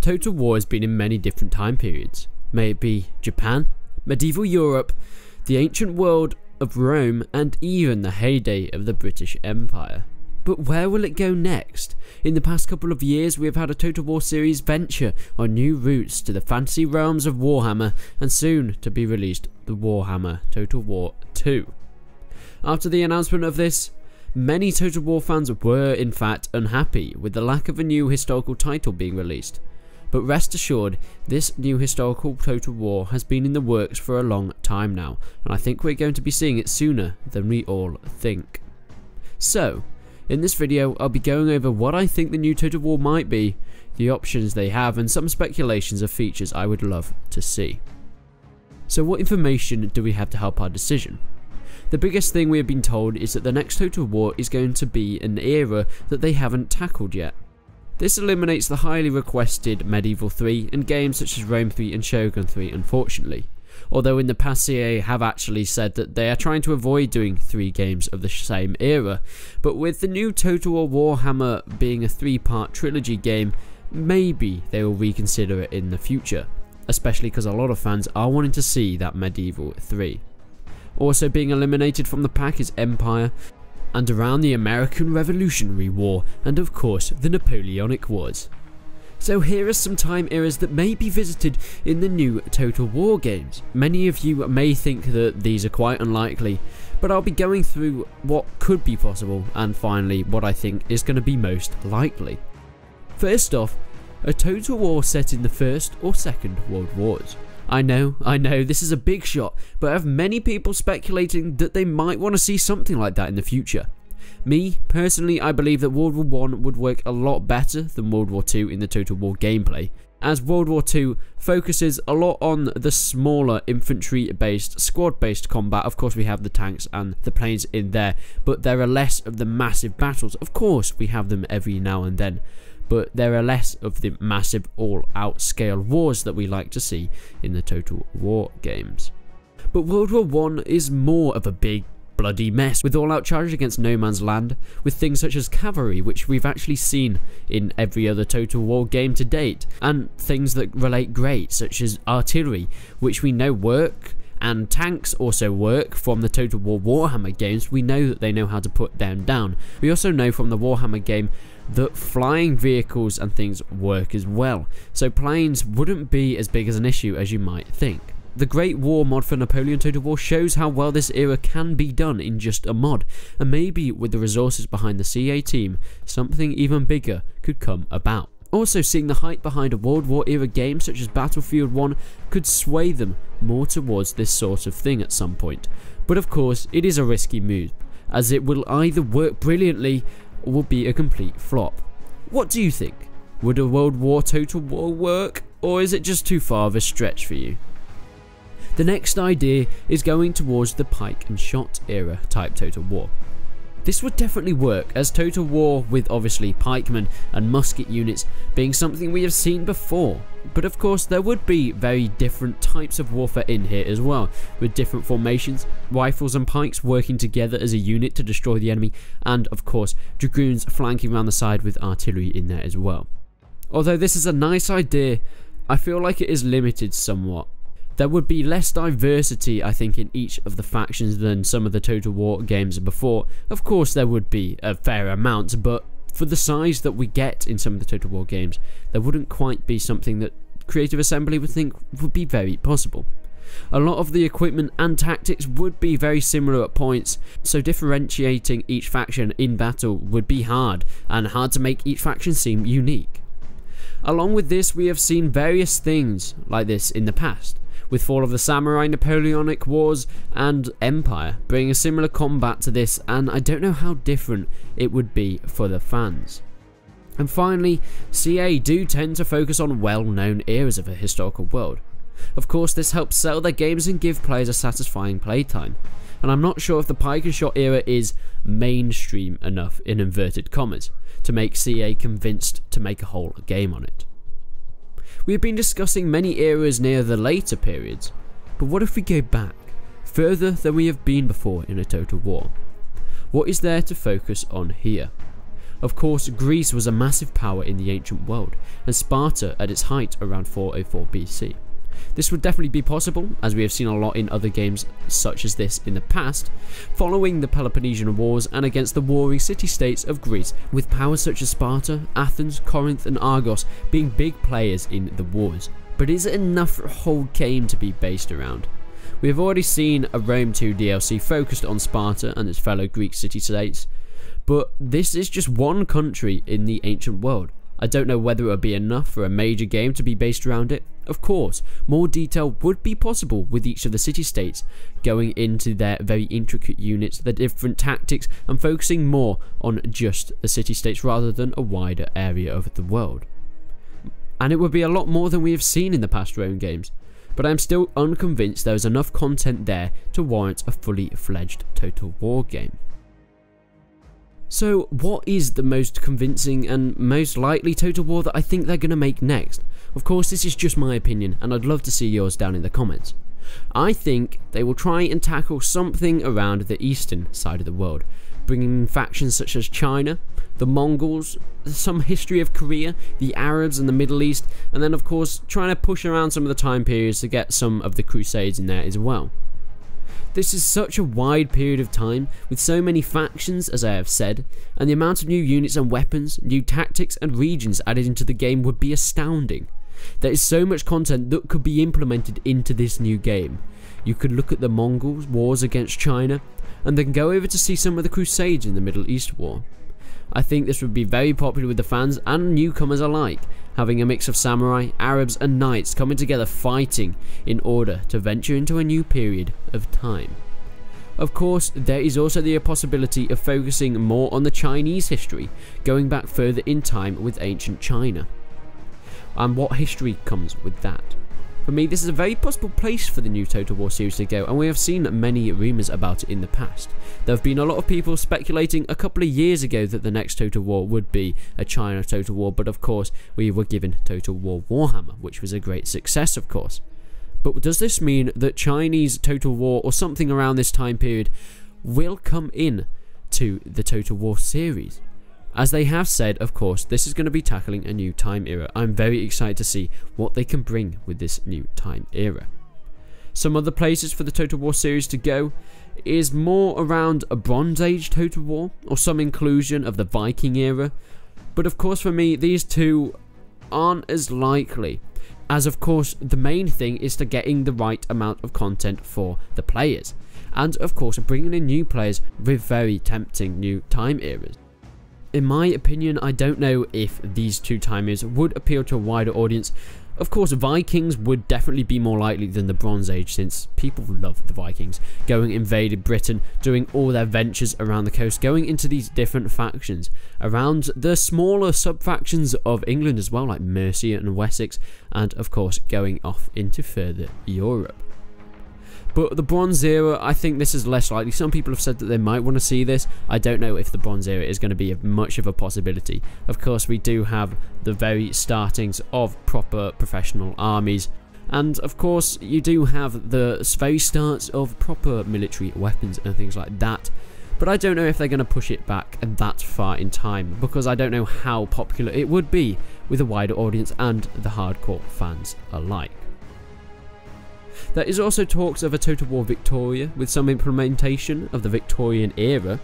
Total War has been in many different time periods. May it be Japan, medieval Europe, the ancient world of Rome, and even the heyday of the British Empire. But where will it go next? In the past couple of years we have had a Total War series venture on new routes to the fantasy realms of Warhammer, and soon to be released the Warhammer Total War 2. After the announcement of this, many Total War fans were in fact unhappy with the lack of a new historical title being released. But rest assured, this new historical Total War has been in the works for a long time now, and I think we're going to be seeing it sooner than we all think. So, in this video, I'll be going over what I think the new Total War might be, the options they have, and some speculations of features I would love to see. So what information do we have to help our decision? The biggest thing we have been told is that the next Total War is going to be an era that they haven't tackled yet. This eliminates the highly requested Medieval 3 and games such as Rome 3 and Shogun 3, unfortunately. Although in the past CA have actually said that they are trying to avoid doing 3 games of the same era, but with the new Total War Warhammer being a 3-part trilogy game, maybe they will reconsider it in the future, especially because a lot of fans are wanting to see that Medieval 3. Also being eliminated from the pack is Empire, and around the American Revolutionary War, and of course the Napoleonic Wars. So here are some time eras that may be visited in the new Total War games. Many of you may think that these are quite unlikely, but I'll be going through what could be possible, and finally what I think is going to be most likely. First off, a Total War set in the First or Second World Wars. I know, this is a big shot, but I have many people speculating that they might want to see something like that in the future. Me, personally, I believe that World War I would work a lot better than World War II in the Total War gameplay, as World War II focuses a lot on the smaller infantry-based, squad-based combat. Of course we have the tanks and the planes in there, but there are less of the massive battles. Of course we have them every now and then, but there are less of the massive all-out scale wars that we like to see in the Total War games. But World War I is more of a big bloody mess, with all-out charges against no man's land, with things such as cavalry, which we've actually seen in every other Total War game to date, and things that relate great, such as artillery, which we know work, and tanks also work from the Total War Warhammer games. We know that they know how to put them down. We also know from the Warhammer game that flying vehicles and things work as well, so planes wouldn't be as big as an issue as you might think. The Great War mod for Napoleon Total War shows how well this era can be done in just a mod, and maybe with the resources behind the CA team, something even bigger could come about. Also, seeing the hype behind a World War era game such as Battlefield 1 could sway them more towards this sort of thing at some point. But of course, it is a risky move, as it will either work brilliantly or will be a complete flop. What do you think? Would a World War Total War work, or is it just too far of a stretch for you? The next idea is going towards the pike and shot era type Total War. This would definitely work, as Total War with obviously pikemen and musket units being something we have seen before, but of course there would be very different types of warfare in here as well, with different formations, rifles and pikes working together as a unit to destroy the enemy, and of course dragoons flanking around the side with artillery in there as well. Although this is a nice idea, I feel like it is limited somewhat. There would be less diversity, I think, in each of the factions than some of the Total War games before. Of course there would be a fair amount, but for the size that we get in some of the Total War games, there wouldn't quite be something that Creative Assembly would think would be very possible. A lot of the equipment and tactics would be very similar at points, so differentiating each faction in battle would be hard, and hard to make each faction seem unique. Along with this, we have seen various things like this in the past, with Fall of the Samurai, Napoleonic Wars, and Empire, bringing a similar combat to this, and I don't know how different it would be for the fans. And finally, CA do tend to focus on well-known eras of a historical world. Of course, this helps sell their games and give players a satisfying playtime, and I'm not sure if the pike and shot era is mainstream enough, in inverted commas, to make CA convinced to make a whole game on it. We have been discussing many eras near the later periods, but what if we go back, further than we have been before in a Total War? What is there to focus on here? Of course, Greece was a massive power in the ancient world, and Sparta at its height around 404 BC. This would definitely be possible, as we have seen a lot in other games such as this in the past, following the Peloponnesian Wars and against the warring city-states of Greece, with powers such as Sparta, Athens, Corinth and Argos being big players in the wars. But is it enough for a whole game to be based around? We have already seen a Rome 2 DLC focused on Sparta and its fellow Greek city-states, but this is just one country in the ancient world. I don't know whether it would be enough for a major game to be based around it. Of course, more detail would be possible with each of the city-states, going into their very intricate units, the different tactics, and focusing more on just the city-states rather than a wider area of the world. And it would be a lot more than we have seen in the past Rome games, but I am still unconvinced there is enough content there to warrant a fully fledged Total War game. So what is the most convincing and most likely Total War that I think they're going to make next? Of course, this is just my opinion, and I'd love to see yours down in the comments. I think they will try and tackle something around the eastern side of the world, bringing in factions such as China, the Mongols, some history of Korea, the Arabs and the Middle East, and then of course trying to push around some of the time periods to get some of the Crusades in there as well. This is such a wide period of time, with so many factions as I have said, and the amount of new units and weapons, new tactics and regions added into the game would be astounding. There is so much content that could be implemented into this new game. You could look at the Mongols' wars against China, and then go over to see some of the Crusades in the Middle East War. I think this would be very popular with the fans and newcomers alike, having a mix of samurai, Arabs and knights coming together fighting in order to venture into a new period of time. Of course, there is also the possibility of focusing more on the Chinese history, going back further in time with ancient China. And what history comes with that? For me, this is a very possible place for the new Total War series to go, and we have seen many rumours about it in the past. There have been a lot of people speculating a couple of years ago that the next Total War would be a China Total War, but of course we were given Total War Warhammer, which was a great success of course. But does this mean that Chinese Total War or something around this time period will come in to the Total War series? As they have said, of course, this is going to be tackling a new time era. I'm very excited to see what they can bring with this new time era. Some other places for the Total War series to go is more around a Bronze Age Total War, or some inclusion of the Viking era. But of course for me, these two aren't as likely, as of course the main thing is to getting the right amount of content for the players. And of course bringing in new players with very tempting new time eras. In my opinion, I don't know if these two time eras would appeal to a wider audience. Of course, Vikings would definitely be more likely than the Bronze Age, since people love the Vikings, going invaded Britain, doing all their ventures around the coast, going into these different factions, around the smaller sub-factions of England as well, like Mercia and Wessex, and of course going off into further Europe. But the Bronze Era, I think this is less likely. Some people have said that they might want to see this. I don't know if the Bronze Era is going to be much of a possibility. Of course, we do have the very startings of proper professional armies. And of course, you do have the very starts of proper military weapons and things like that. But I don't know if they're going to push it back that far in time, because I don't know how popular it would be with a wider audience and the hardcore fans alike. There is also talks of a Total War Victoria, with some implementation of the Victorian era,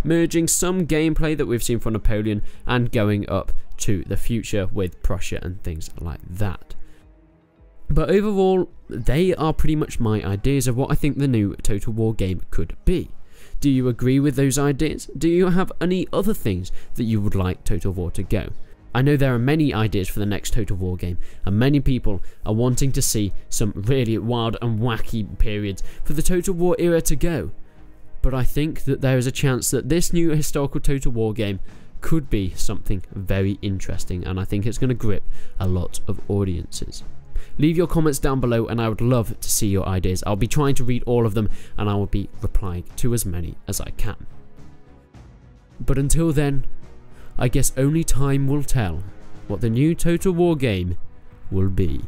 merging some gameplay that we've seen from Napoleon and going up to the future with Prussia and things like that. But overall, they are pretty much my ideas of what I think the new Total War game could be. Do you agree with those ideas? Do you have any other things that you would like Total War to go? I know there are many ideas for the next Total War game, and many people are wanting to see some really wild and wacky periods for the Total War era to go. But I think that there is a chance that this new historical Total War game could be something very interesting, and I think it's going to grip a lot of audiences. Leave your comments down below, and I would love to see your ideas. I'll be trying to read all of them, and I will be replying to as many as I can. But until then, I guess only time will tell what the new Total War game will be.